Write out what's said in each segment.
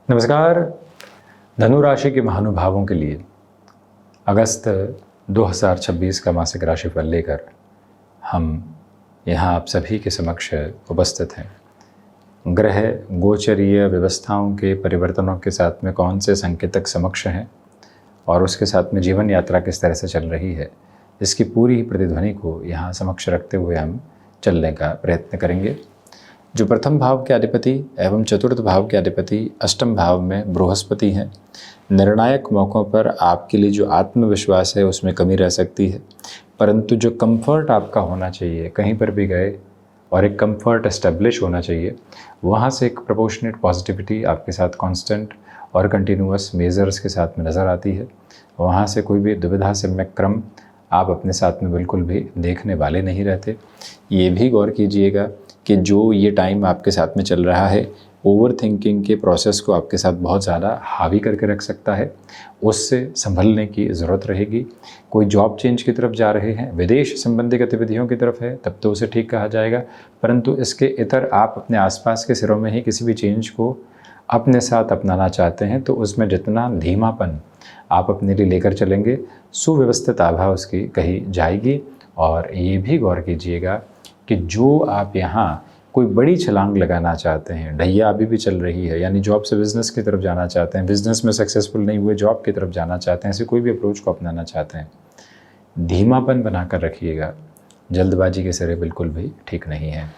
नमस्कार। धनु राशि के महानुभावों के लिए अगस्त 2026 का मासिक राशिफल लेकर हम यहाँ आप सभी के समक्ष उपस्थित हैं। ग्रह गोचरीय व्यवस्थाओं के परिवर्तनों के साथ में कौन से संकेतक समक्ष हैं और उसके साथ में जीवन यात्रा किस तरह से चल रही है, इसकी पूरी प्रतिध्वनि को यहाँ समक्ष रखते हुए हम चलने का प्रयत्न करेंगे। जो प्रथम भाव के अधिपति एवं चतुर्थ भाव के अधिपति अष्टम भाव में बृहस्पति हैं, निर्णायक मौक़ों पर आपके लिए जो आत्मविश्वास है उसमें कमी रह सकती है, परंतु जो कंफर्ट आपका होना चाहिए, कहीं पर भी गए और एक कंफर्ट एस्टेब्लिश होना चाहिए, वहाँ से एक प्रोपोर्शनेट पॉजिटिविटी आपके साथ कांस्टेंट और कंटिन्यूअस मेजर्स के साथ में नज़र आती है। वहाँ से कोई भी दुविधा से क्रम आप अपने साथ में बिल्कुल भी देखने वाले नहीं रहते। ये भी गौर कीजिएगा कि जो ये टाइम आपके साथ में चल रहा है, ओवर थिंकिंग के प्रोसेस को आपके साथ बहुत ज़्यादा हावी करके रख सकता है। उससे संभलने की ज़रूरत रहेगी। कोई जॉब चेंज की तरफ जा रहे हैं, विदेश संबंधी गतिविधियों की तरफ है, तब तो उसे ठीक कहा जाएगा, परंतु इसके इतर आप अपने आसपास के सिरों में ही किसी भी चेंज को अपने साथ अपनाना चाहते हैं तो उसमें जितना धीमापन आप अपने लिए लेकर चलेंगे, सुव्यवस्थित आभा उसकी कही जाएगी। और ये भी गौर कीजिएगा कि जो आप यहाँ कोई बड़ी छलांग लगाना चाहते हैं, ढैया अभी भी चल रही है, यानी जॉब से बिज़नेस की तरफ जाना चाहते हैं, बिज़नेस में सक्सेसफुल नहीं हुए जॉब की तरफ जाना चाहते हैं, ऐसे कोई भी अप्रोच को अपनाना चाहते हैं, धीमापन बनाकर रखिएगा। जल्दबाजी के सिरे बिल्कुल भी ठीक नहीं है।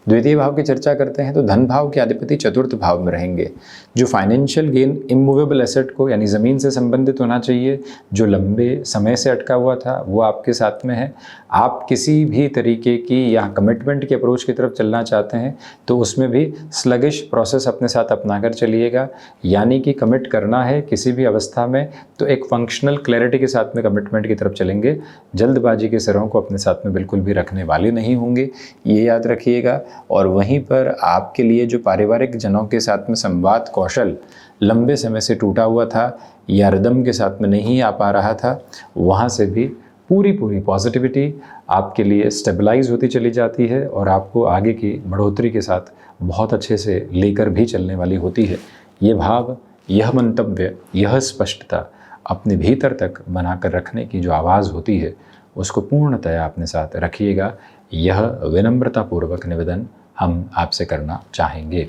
द्वितीय भाव की चर्चा करते हैं तो धन भाव के अधिपति चतुर्थ भाव में रहेंगे। जो फाइनेंशियल गेन इमूवेबल एसेट को यानी ज़मीन से संबंधित होना चाहिए, जो लंबे समय से अटका हुआ था, वो आपके साथ में है। आप किसी भी तरीके की या कमिटमेंट की अप्रोच की तरफ चलना चाहते हैं तो उसमें भी स्लगिश प्रोसेस अपने साथ अपना कर चलिएगा। यानी कि कमिट करना है किसी भी अवस्था में तो एक फंक्शनल क्लैरिटी के साथ में कमिटमेंट की तरफ चलेंगे। जल्दबाजी के सिरों को अपने साथ में बिल्कुल भी रखने वाले नहीं होंगे, ये याद रखिएगा। और वहीं पर आपके लिए जो पारिवारिक जनों के साथ में संवाद कौशल लंबे समय से टूटा हुआ था या रिदम के साथ में नहीं आ पा रहा था, वहाँ से भी पूरी पॉजिटिविटी आपके लिए स्टेबलाइज होती चली जाती है और आपको आगे की बढ़ोतरी के साथ बहुत अच्छे से लेकर भी चलने वाली होती है। ये भाव, यह मंतव्य, यह स्पष्टता अपने भीतर तक बनाकर रखने की जो आवाज़ होती है उसको पूर्णतया अपने साथ रखिएगा। यह विनम्रतापूर्वक निवेदन हम आपसे करना चाहेंगे।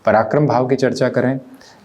पराक्रम भाव की चर्चा करें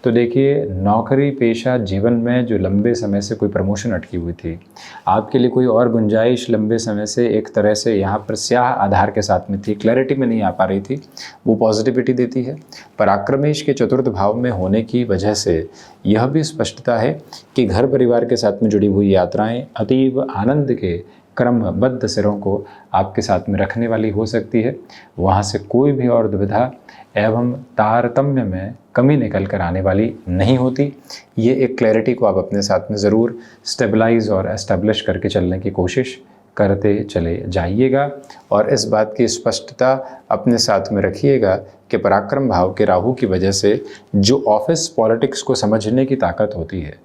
तो देखिए, नौकरी पेशा जीवन में जो लंबे समय से कोई प्रमोशन अटकी हुई थी, आपके लिए कोई और गुंजाइश लंबे समय से एक तरह से यहाँ पर स्याह आधार के साथ में थी, क्लैरिटी में नहीं आ पा रही थी, वो पॉजिटिविटी देती है। पराक्रमेश के चतुर्थ भाव में होने की वजह से यह भी स्पष्टता है कि घर परिवार के साथ में जुड़ी हुई यात्राएं अतीव आनंद के क्रमबद्ध सिरों को आपके साथ में रखने वाली हो सकती है। वहाँ से कोई भी और दुविधा एवं तारतम्य में कमी निकल कर आने वाली नहीं होती। ये एक क्लैरिटी को आप अपने साथ में ज़रूर स्टेबलाइज और एस्टेब्लिश करके चलने की कोशिश करते चले जाइएगा। और इस बात की स्पष्टता अपने साथ में रखिएगा कि पराक्रम भाव के राहु की वजह से जो ऑफिस पॉलिटिक्स को समझने की ताकत होती है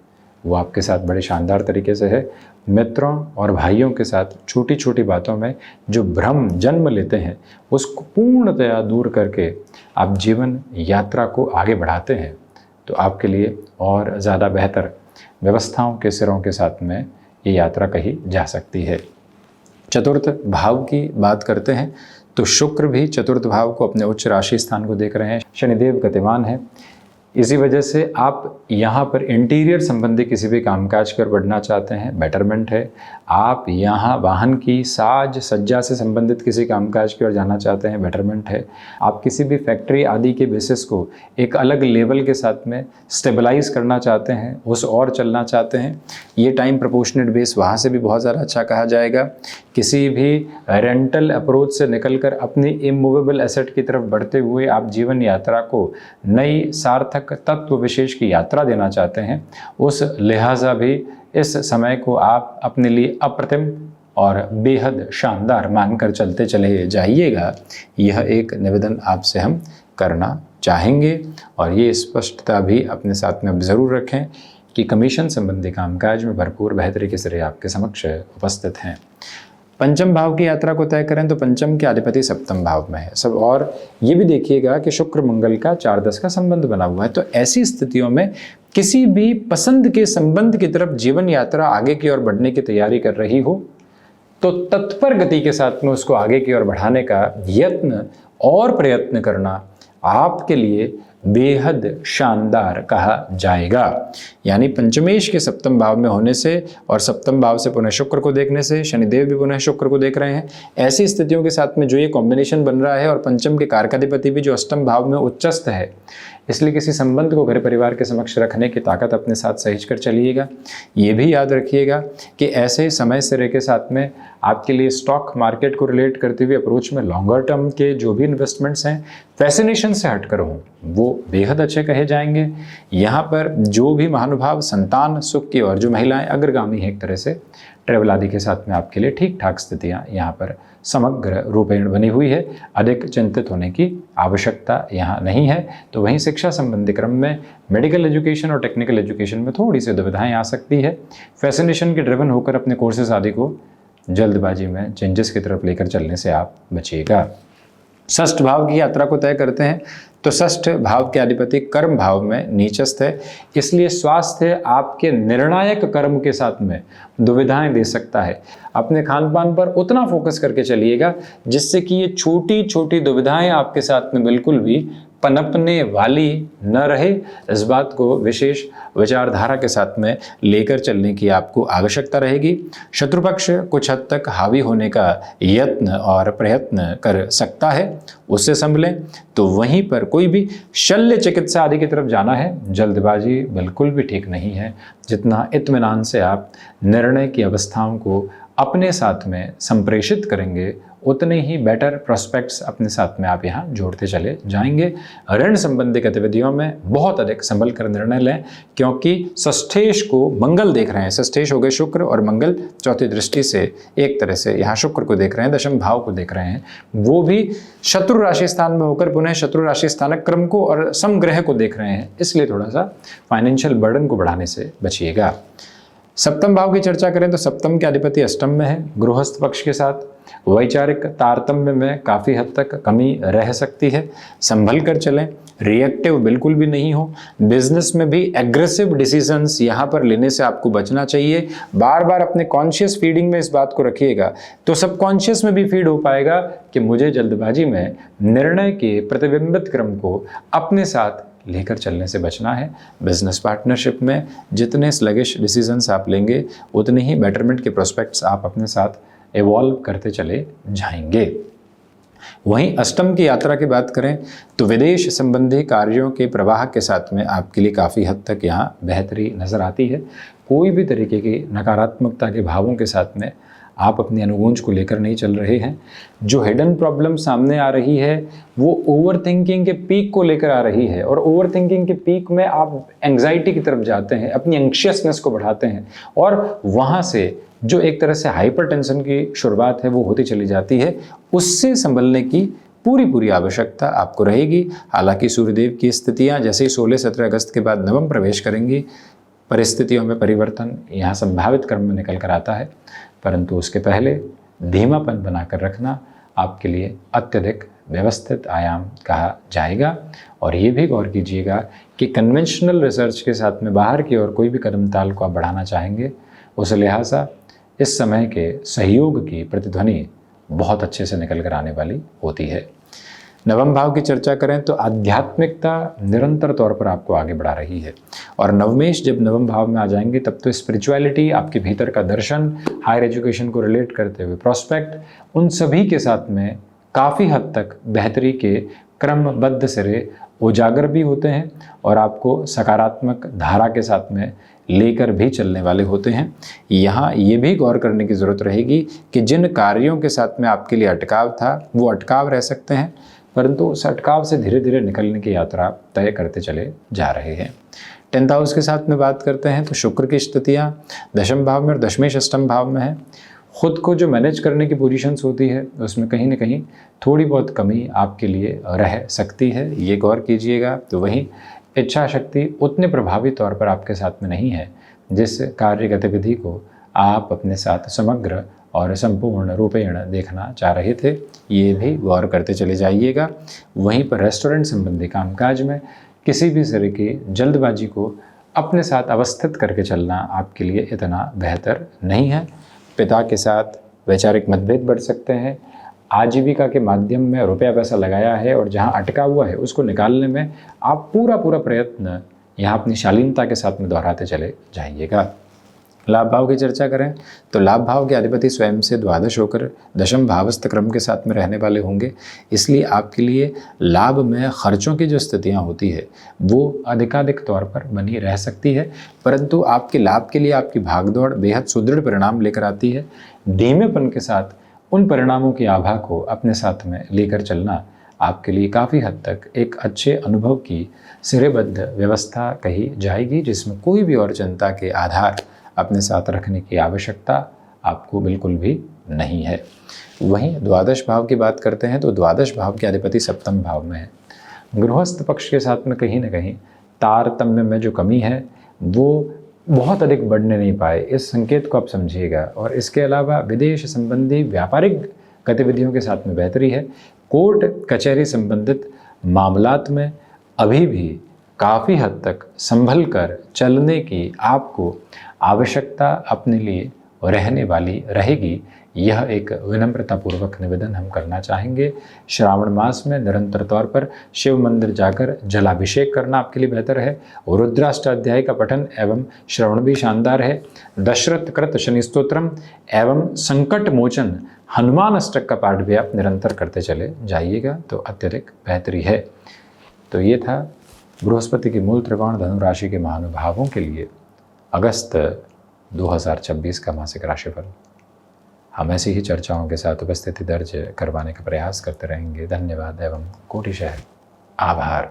वो आपके साथ बड़े शानदार तरीके से है। मित्रों और भाइयों के साथ छोटी छोटी बातों में जो भ्रम जन्म लेते हैं उसको पूर्णतया दूर करके आप जीवन यात्रा को आगे बढ़ाते हैं तो आपके लिए और ज़्यादा बेहतर व्यवस्थाओं के सिरों के साथ में ये यात्रा कही जा सकती है। चतुर्थ भाव की बात करते हैं तो शुक्र भी चतुर्थ भाव को अपने उच्च राशि स्थान को देख रहे हैं। शनिदेव गतिमान है, इसी वजह से आप यहाँ पर इंटीरियर संबंधी किसी भी कामकाज कर बढ़ना चाहते हैं, बेटरमेंट है। आप यहाँ वाहन की साज सज्जा से संबंधित किसी कामकाज की ओर जाना चाहते हैं, बेटरमेंट है। आप किसी भी फैक्ट्री आदि के बेसिस को एक अलग लेवल के साथ में स्टेबलाइज करना चाहते हैं, उस और चलना चाहते हैं, ये टाइम प्रोपोर्शनेट बेस वहाँ से भी बहुत ज़्यादा अच्छा कहा जाएगा। किसी भी रेंटल अप्रोच से निकलकर अपनी इमूवेबल एसेट की तरफ बढ़ते हुए आप जीवन यात्रा को नई सार्थक तत्व विशेष की यात्रा देना चाहते हैं, उस लिहाजा भी इस समय को आप अपने लिए अप्रतिम और बेहद शानदार मानकर चलते चले जाइएगा। यह एक निवेदन आपसे हम करना चाहेंगे। और ये स्पष्टता भी अपने साथ में ज़रूर रखें कि कमीशन संबंधी कामकाज में भरपूर बेहतरी के सिरे आपके समक्ष उपस्थित हैं। पंचम भाव की यात्रा को तय करें तो पंचम के अधिपति सप्तम भाव में है सब, और ये भी देखिएगा कि शुक्र मंगल का 4-10 का संबंध बना हुआ है। तो ऐसी स्थितियों में किसी भी पसंद के संबंध की तरफ जीवन यात्रा आगे की ओर बढ़ने की तैयारी कर रही हो तो तत्पर गति के साथ में उसको आगे की ओर बढ़ाने का यत्न और प्रयत्न करना आपके लिए बेहद शानदार कहा जाएगा। यानी पंचमेश के सप्तम भाव में होने से और सप्तम भाव से पुनः शुक्र को देखने से, शनिदेव भी पुनः शुक्र को देख रहे हैं, ऐसी स्थितियों के साथ में जो ये कॉम्बिनेशन बन रहा है और पंचम के कारकाधिपति भी जो अष्टम भाव में उच्चस्थ है, इसलिए किसी संबंध को घर परिवार के समक्ष रखने की ताकत अपने साथ सहेज कर चलिएगा। ये भी याद रखिएगा कि ऐसे समय सिरे के साथ में आपके लिए स्टॉक मार्केट को रिलेट करते हुए अप्रोच में लॉन्गर टर्म के जो भी इन्वेस्टमेंट्स हैं फैसिनेशन से हटकर हों, वो बेहद अच्छे कहे जाएंगे। यहाँ पर जो भी महानुभाव संतान सुख की और जो महिलाएं अग्रगामी हैं एक तरह से ट्रेवल आदि के साथ में आपके लिए ठीक ठाक स्थितियाँ यहाँ पर समग्र रूपेण बनी हुई है। अधिक चिंतित होने की आवश्यकता यहाँ नहीं है। तो वहीं शिक्षा संबंधी क्रम में मेडिकल एजुकेशन और टेक्निकल एजुकेशन में थोड़ी सी दुविधाएं आ सकती है। फैसिनेशन के ड्रिवन होकर अपने कोर्सेज आदि को जल्दबाजी में चेंजेस की तरफ लेकर चलने से आप बचिएगा। षष्ठ भाव की यात्रा को तय करते हैं तो षष्ठ भाव के अधिपति कर्म भाव में नीचस्थ है, इसलिए स्वास्थ्य आपके निर्णायक कर्म के साथ में दुविधाएं दे सकता है। अपने खान पान पर उतना फोकस करके चलिएगा जिससे कि ये छोटी छोटी दुविधाएं आपके साथ में बिल्कुल भी पनपने वाली न रहे। इस बात को विशेष विचारधारा के साथ में लेकर चलने की आपको आवश्यकता रहेगी। शत्रु पक्ष कुछ हद तक हावी होने का यत्न और प्रयत्न कर सकता है, उससे संभलें। तो वहीं पर कोई भी शल्य चिकित्सा आदि की तरफ जाना है, जल्दबाजी बिल्कुल भी ठीक नहीं है। जितना इत्मीनान से आप निर्णय की अवस्थाओं को अपने साथ में संप्रेषित करेंगे उतने ही बेटर प्रोस्पेक्ट्स अपने साथ में आप यहाँ जोड़ते चले जाएंगे। ऋण संबंधी गतिविधियों में बहुत अधिक संभल कर निर्णय लें, क्योंकि षष्ठेश को मंगल देख रहे हैं। षष्ठेश हो गए शुक्र और मंगल चौथी दृष्टि से एक तरह से यहाँ शुक्र को देख रहे हैं, दशम भाव को देख रहे हैं, वो भी शत्रु राशि स्थान में होकर पुनः शत्रु राशि स्थानक क्रम को और समग्रह को देख रहे हैं। इसलिए थोड़ा सा फाइनेंशियल बर्डन को बढ़ाने से बचिएगा। सप्तम भाव की चर्चा करें तो सप्तम के अधिपति अष्टम में है, गृहस्थ पक्ष के साथ वैचारिक तारतम्य में काफ़ी हद तक कमी रह सकती है। संभल कर चलें, रिएक्टिव बिल्कुल भी नहीं हो। बिजनेस में भी एग्रेसिव डिसीजंस यहाँ पर लेने से आपको बचना चाहिए। बार बार अपने कॉन्शियस फीडिंग में इस बात को रखिएगा तो सबकॉन्शियस में भी फीड हो पाएगा कि मुझे जल्दबाजी में निर्णय के प्रतिबिंबित क्रम को अपने साथ लेकर चलने से बचना है। बिजनेस पार्टनरशिप में जितने स्लगिश डिसीजंस आप लेंगे उतने ही बेटरमेंट के प्रोस्पेक्ट्स आप अपने साथ इवॉल्व करते चले जाएंगे। वहीं अष्टम की यात्रा की बात करें तो विदेश संबंधी कार्यों के प्रवाह के साथ में आपके लिए काफ़ी हद तक यहाँ बेहतरी नज़र आती है। कोई भी तरीके की नकारात्मकता के भावों के साथ में आप अपनी अनुगूंज को लेकर नहीं चल रहे हैं। जो हिडन प्रॉब्लम सामने आ रही है वो ओवर थिंकिंग के पीक को लेकर आ रही है, और ओवर थिंकिंग के पीक में आप एंग्जाइटी की तरफ जाते हैं, अपनी एंग्शियसनेस को बढ़ाते हैं, और वहाँ से जो एक तरह से हाइपरटेंशन की शुरुआत है वो होती चली जाती है। उससे संभलने की पूरी आवश्यकता आपको रहेगी। हालांकि सूर्यदेव की स्थितियाँ जैसे ही 16-17 अगस्त के बाद नवम प्रवेश करेंगी, परिस्थितियों में परिवर्तन यहाँ संभावित क्रम में निकल कर आता है, परंतु उसके पहले धीमापन बनाकर रखना आपके लिए अत्यधिक व्यवस्थित आयाम कहा जाएगा। और ये भी गौर कीजिएगा कि कन्वेंशनल रिसर्च के साथ में बाहर की ओर कोई भी कदम ताल को आप बढ़ाना चाहेंगे, उस लिहाजा इस समय के सहयोग की प्रतिध्वनि बहुत अच्छे से निकल कर आने वाली होती है। नवम भाव की चर्चा करें तो आध्यात्मिकता निरंतर तौर पर आपको आगे बढ़ा रही है, और नवमेश जब नवम भाव में आ जाएंगे तब तो स्पिरिचुअलिटी, आपके भीतर का दर्शन, हायर एजुकेशन को रिलेट करते हुए प्रोस्पेक्ट, उन सभी के साथ में काफ़ी हद तक बेहतरी के क्रमबद्ध सिरे उजागर भी होते हैं और आपको सकारात्मक धारा के साथ में लेकर भी चलने वाले होते हैं। यहाँ ये भी गौर करने की ज़रूरत रहेगी कि जिन कार्यों के साथ में आपके लिए अटकाव था वो अटकाव रह सकते हैं, परंतु उस अटकाव से धीरे धीरे निकलने की यात्रा तय करते चले जा रहे हैं। 10th हाउस के साथ में बात करते हैं तो शुक्र की स्थितियाँ दशम भाव में और दशमेश अष्टम भाव में है। खुद को जो मैनेज करने की पोजीशंस होती है उसमें कहीं ना कहीं थोड़ी बहुत कमी आपके लिए रह सकती है, ये गौर कीजिएगा। तो वहीं इच्छा शक्ति उतने प्रभावी तौर पर आपके साथ में नहीं है जिस कार्य गतिविधि को आप अपने साथ समग्र और संपूर्ण रूपेण देखना चाह रहे थे, ये भी गौर करते चले जाइएगा। वहीं पर रेस्टोरेंट संबंधी कामकाज में किसी भी तरह की जल्दबाजी को अपने साथ अवस्थित करके चलना आपके लिए इतना बेहतर नहीं है। पिता के साथ वैचारिक मतभेद बढ़ सकते हैं। आजीविका के माध्यम में रुपया पैसा लगाया है और जहां अटका हुआ है उसको निकालने में आप पूरा प्रयत्न यहाँ अपनी शालीनता के साथ में दोहराते चले जाइएगा। लाभ भाव की चर्चा करें तो लाभ भाव के अधिपति स्वयं से द्वादश होकर दशम भावस्थ क्रम के साथ में रहने वाले होंगे, इसलिए आपके लिए लाभ में खर्चों की जो स्थितियां होती है वो अधिकाधिक तौर पर बनी रह सकती है, परंतु आपके लाभ के लिए आपकी भागदौड़ बेहद सुदृढ़ परिणाम लेकर आती है। धीमेपन के साथ उन परिणामों की आभा को अपने साथ में लेकर चलना आपके लिए काफ़ी हद तक एक अच्छे अनुभव की सिरेबद्ध व्यवस्था कही जाएगी, जिसमें कोई भी और चिंता के आधार अपने साथ रखने की आवश्यकता आपको बिल्कुल भी नहीं है। वहीं द्वादश भाव की बात करते हैं तो द्वादश भाव के अधिपति सप्तम भाव में है। गृहस्थ पक्ष के साथ में कहीं ना कहीं तारतम्य में जो कमी है वो बहुत अधिक बढ़ने नहीं पाए, इस संकेत को आप समझिएगा। और इसके अलावा विदेश संबंधी व्यापारिक गतिविधियों के साथ में बेहतरी है। कोर्ट कचहरी संबंधित मामलात में अभी भी काफ़ी हद तक संभल कर चलने की आपको आवश्यकता अपने लिए रहने वाली रहेगी। यह एक विनम्रतापूर्वक निवेदन हम करना चाहेंगे। श्रावण मास में निरंतर तौर पर शिव मंदिर जाकर जलाभिषेक करना आपके लिए बेहतर है। रुद्राष्टाध्याय का पठन एवं श्रवण भी शानदार है। दशरथ कृत शनि स्तोत्रम एवं संकट मोचन हनुमान अष्टक का पाठ भी आप निरंतर करते चले जाइएगा तो अत्यधिक बेहतरी है। तो ये था बृहस्पति की मूल त्रिकोण धनु राशि के महानुभावों के लिए अगस्त 2026 का मासिक राशिफल। हम ऐसी ही चर्चाओं के साथ उपस्थिति दर्ज करवाने का प्रयास करते रहेंगे। धन्यवाद एवं कोटिशः आभार।